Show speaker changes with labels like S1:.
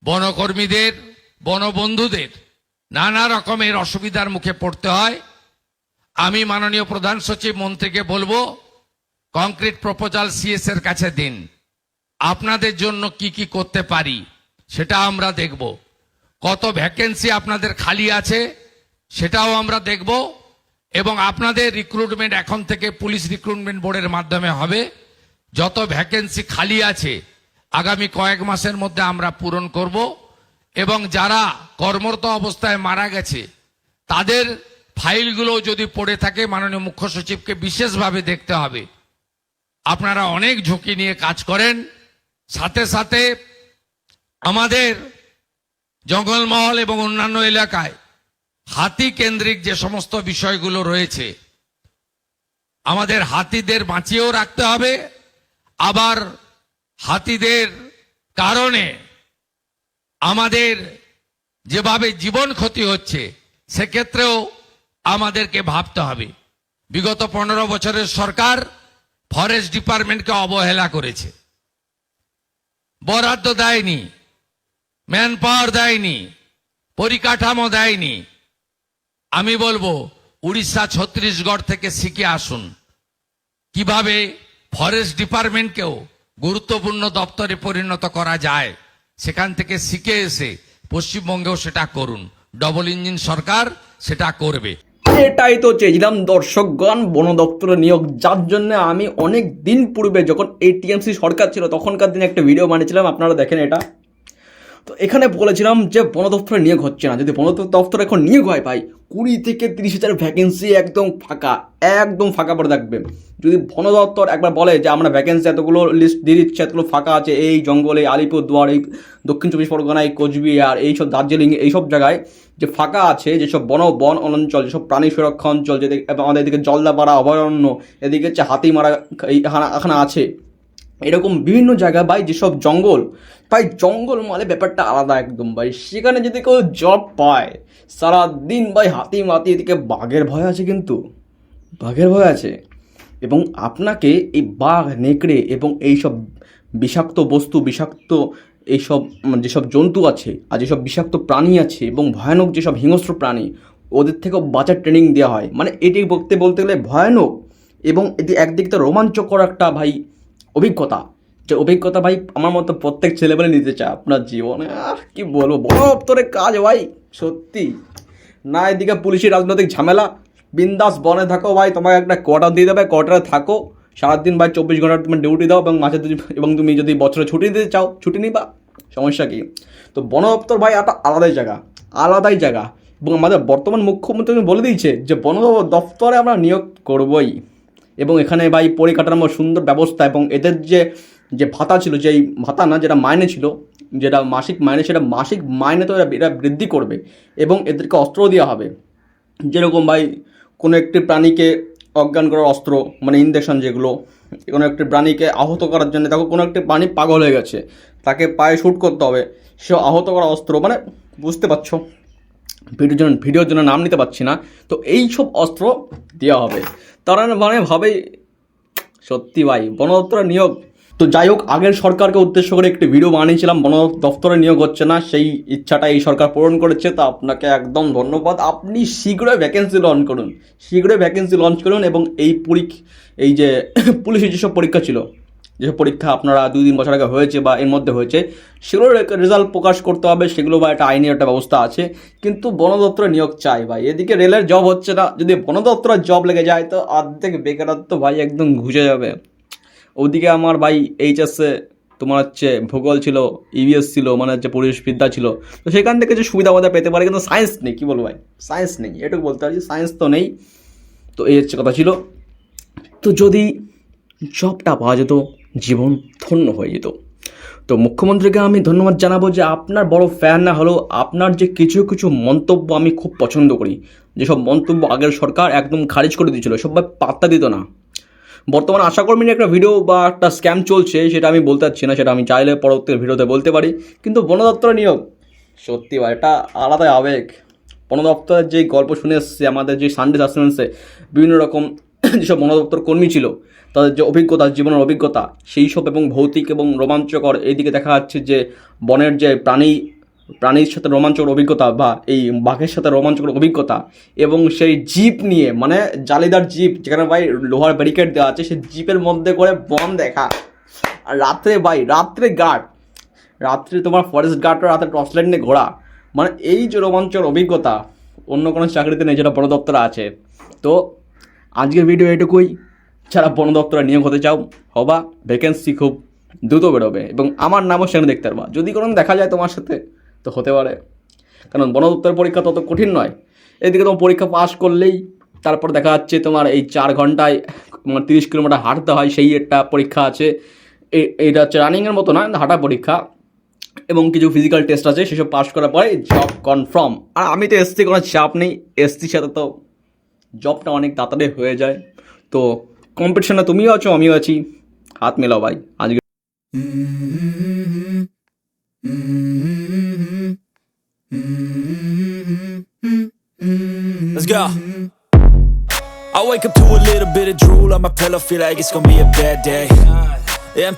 S1: বনকর্মীদের বনবন্ধুদের নানা রকমের অসুবিধার মুখে পড়তে হয়। আমি মাননীয় প্রধান সচিব মন্ত্রীকে বলবো কংক্রিট প্রপোজাল সিএস এর কাছে দিন, আপনাদের জন্য কি কি করতে পারি সেটা আমরা দেখব। কত ভ্যাকেন্সি আপনাদের খালি আছে সেটাও আমরা দেখব, এবং আপনাদের রিক্রুটমেন্ট এখন থেকে পুলিশ রিক্রুটমেন্ট বোর্ডের মাধ্যমে হবে। যত ভ্যাকেন্সি খালি আছে আগামী কয়েক মাসের মধ্যে আমরা পূরণ করব, এবং যারা কর্মরত অবস্থায় মারা গেছে তাদের ফাইলগুলো যদি পড়ে থাকে মাননীয় মুখ্য সচিবকে বিশেষভাবে দেখতে হবে। আপনারা অনেক ঝুঁকি নিয়ে কাজ করেন, সাথে সাথে আমাদের জঙ্গলমহল এবং অন্যান্য এলাকায় হাতি কেন্দ্রিক যে সমস্ত বিষয়গুলো রয়েছে আমাদের হাতিদের বাঁচিয়েও রাখতে হবে। আবার হাতিদের কারণে আমাদের যেভাবে জীবন ক্ষতি হচ্ছে সেক্ষেত্রেও আমাদেরকে ভাবতে হবে। বিগত 15 বছরের সরকার ফরেস্ট ডিপার্টমেন্টকে অবহেলা করেছে, বরাদ্দ দেয়নি, ম্যান পাওয়ার দেয়নি, পরিকাঠামো দেয়নি। আমি বলবো উড়িষ্যা ছত্তিশগড় থেকে শিখে আসুন কিভাবে ফরেস্ট ডিপার্টমেন্টকেও গুরুত্বপূর্ণ দপ্তরে পরিণত করা যায়। সেখান থেকে শিখে এসে পশ্চিমবঙ্গেও সেটা করুন। ডবল ইঞ্জিন সরকার সেটা করবে।
S2: এটাই তো চেয়েছিলাম দর্শকগণ, বন দপ্তরে নিয়োগ, যার জন্য আমি অনেক দিন পূর্বে যখন এই টিএমসি সরকার ছিল তখনকার দিনে একটা ভিডিও বানিয়েছিলাম, আপনারা দেখেন এটা। তো এখানে বলেছিলাম যে বন দপ্তরে নিয়োগ হচ্ছে না, যদি বন দপ্তরে এখন নিয়োগ হয় ভাই 20 থেকে 30 হাজার ভ্যাকেন্সি একদম ফাঁকা পড়ে থাকবে। যদি বন দপ্তর একবার বলে যে আমরা ভ্যাকেন্সি এতগুলো লিস্ট দিয়ে দিচ্ছে, এতগুলো ফাঁকা আছে এই জঙ্গলে, আলিপুরদুয়ার, এই দক্ষিণ চব্বিশ পরগনা, এই কোচবিহার, এইসব দার্জিলিং, এইসব জায়গায় যে ফাঁকা আছে, যেসব বন অঞ্চল, যেসব প্রাণী সুরক্ষা অঞ্চল, যেদিকে আমাদের এদিকে জলদাপাড়া অভয়ারণ্য, এদিকে হচ্ছে হাতিমারা এখানে আছে, এরকম বিভিন্ন জায়গা ভাই যেসব জঙ্গল, ভাই জঙ্গল মানে ব্যাপারটা আলাদা একদম ভাই। সেখানে যদি কেউ জব পায় সারাদিন ভাই হাতি মাতি, এদিকে বাঘের ভয় আছে, কিন্তু বাঘের ভয় আছে, এবং আপনাকে এই বাঘ, নেকড়ে এবং এইসব বিষাক্ত বস্তু, বিষাক্ত এইসব যেসব জন্তু আছে আর যেসব বিষাক্ত প্রাণী আছে এবং ভয়ানক যেসব হিংস্র প্রাণী, ওদের থেকেও বাঁচার ট্রেনিং দেওয়া হয়। মানে এটি বলতে গেলে ভয়ানক এবং এটি একদিক থেকে রোমাঞ্চকর একটা ভাই অভিজ্ঞতা, যে অভিজ্ঞতা ভাই আমার মতো প্রত্যেক ছেলেমেলে নিতে চায় আপনার জীবনে। আর কি বলবো, বন দপ্তরের কাজ ভাই সত্যি না, এদিকে পুলিশের রাজনৈতিক ঝামেলা, বিন্দাস বনে থাকো ভাই, তোমাকে একটা কোয়ার্টার দিয়ে দেবে, কোয়ার্টারে থাকো সারাদিন ভাই, 24 ঘন্টা তুমি ডিউটি দাও, এবং তুমি যদি বছরে ছুটি দিতে চাও ছুটি নিবা, সমস্যা কি। তো বন দপ্তর ভাই একটা আলাদাই জায়গা, এবং আমাদের বর্তমান মুখ্যমন্ত্রী বলে দিয়েছে যে বন দপ্তরে আমরা নিয়োগ করবই, এবং এখানে ভাই পরিকাঠামো সুন্দর ব্যবস্থা, এবং এদের যে ভাতা ছিল, যেই ভাতা না, যেটা মাইনে ছিল, যেটা মাসিক মাইনে, সেটা মাসিক মাইনে তো এরা বৃদ্ধি করবে, এবং এদেরকে অস্ত্র দেওয়া হবে। যেরকম ভাই কোনো একটি প্রাণীকে অজ্ঞান করার অস্ত্র, মানে ইঞ্জেকশন, যেগুলো কোনো একটি প্রাণীকে আহত করার জন্য, দেখো কোনো একটি প্রাণী পাগল হয়ে গেছে, তাকে পায়ে শ্যুট করতে হবে, সে আহত করা অস্ত্র, মানে বুঝতে পারছো, ভিডিওর জন্য নাম নিতে পারছি না, তো এই সব অস্ত্র দেওয়া হবে। তারা মানে ভাবে সত্যি ভাই বন দপ্তরে নিয়োগ। তো যাই হোক, আগের সরকারকে উদ্দেশ্য করে একটি ভিডিও বানিয়েছিলাম, বন দপ্তরে নিয়োগ হচ্ছে না, সেই ইচ্ছাটা এই সরকার পূরণ করেছে, তো আপনাকে একদম ধন্যবাদ। আপনি শীঘ্রই ভ্যাকেন্সি লঞ্চ করুন, এবং এই যে পুলিশের যেসব পরীক্ষা ছিল, যেসব পরীক্ষা আপনারা 2-3 বছর আগে হয়েছে বা এর মধ্যে হয়েছে, সেগুলোর রেজাল্ট প্রকাশ করতে হবে, সেগুলো বা একটা আইনি একটা ব্যবস্থা আছে, কিন্তু বন দপ্তরে নিয়োগ চাই ভাই। এদিকে রেলের জব হচ্ছে না, যদি বন দপ্তরের জব লেগে যায় তো অর্ধেক বেকারত্ব ভাই একদম ঘুষে যাবে। ওদিকে আমার ভাই এইচএসে তোমার হচ্ছে ভূগোল ছিল, ইভিএস ছিল, মানে হচ্ছে পরিবেশবিদ্যা ছিল, তো সেখান থেকে যে সুবিধা আমাদের পেতে পারে, কিন্তু সায়েন্স নেই। কী বলবো ভাই, সায়েন্স নেই, এটুকু বলতে পারছি, সায়েন্স তো নেই। তো এই হচ্ছে কথা ছিল। তো যদি জবটা পাওয়া যেত, জীবন ধন্য হয়ে যেত। তো মুখ্যমন্ত্রীকে আমি ধন্যবাদ জানাবো যে আপনার বড় ফ্যান না হলেও আপনার যে কিছু মন্তব্য আমি খুব পছন্দ করি, যেসব মন্তব্য আগের সরকার একদম খারিজ করে দিয়েছিল, সবাই পাত্তা দিত না। বর্তমানে আশাকর্মী নিয়ে একটা ভিডিও বা একটা স্ক্যাম চলছে, সেটা আমি বলতে পারছি না, সেটা আমি চাইলে পরবর্তী ভিডিওতে বলতে পারি, কিন্তু বন দপ্তরে নিয়োগ সত্যি ভাই এটা আলাদাই আবেগ। বন দপ্তরের যে গল্প শুনে এসছে আমাদের যে সানডে সাসপেন্সে বিভিন্ন রকম যেসব বন দপ্তর কর্মী ছিল তাদের যে অভিজ্ঞতা, জীবনের অভিজ্ঞতা সেই সব এবং ভৌতিক এবং রোমাঞ্চকর, এইদিকে দেখা যাচ্ছে যে বনের যে প্রাণীর সাথে রোমাঞ্চকর অভিজ্ঞতা বা এই বাঘের সাথে রোমাঞ্চকর অভিজ্ঞতা, এবং সেই জিপ নিয়ে, মানে জালিদার জিপ যেখানে ভাই লোহার ব্যারিকেড দেওয়া আছে, সেই জিপের মধ্যে করে বন দেখা। আর রাত্রে ভাই, রাত্রে তোমার ফরেস্ট গার্ডরা রাতে টর্চ লাইট নিয়ে ঘোরা, মানে এই যে রোমাঞ্চকর অভিজ্ঞতা অন্য কোনো চাকরিতে নেই যেটা বন দপ্তরে আছে। তো আজকের ভিডিও এটুকুই। যারা বন দপ্তরে নিয়োগ হতে চাও হবা, ভ্যাকেন্সি খুব দ্রুত বেরোবে এবং আমার নামও সেখানে দেখতে পারবা। যদি কোনো দেখা যায় তোমার সাথে তো হতে পারে, কারণ বন দপ্তরের পরীক্ষা তত কঠিন নয়। এদিকে তোমার পরীক্ষা পাস করলেই তারপর দেখা যাচ্ছে তোমার এই 4 ঘন্টায় 30 কিলোমিটার হাঁটতে হয়, সেই একটা পরীক্ষা আছে। এইটা হচ্ছে রানিংয়ের মতো না, হাঁটা পরীক্ষা, এবং কিছু ফিজিক্যাল টেস্ট আছে, সেসব পাস করার পরে জব কনফার্ম। আর আমি তো এসছি, কোনো চাপ নেই, এসছির সাথে তো জবটা অনেক তাড়াতাড়ি হয়ে যায়। তো কম্পিটিশনে তুমিও আছো, আমিও আছি, হাত মেলাও ভাই। আজকে
S3: Let's go. I wake up to a little bit of drool on my pillow, feel like it's gonna be a bad day. Yeah, I'm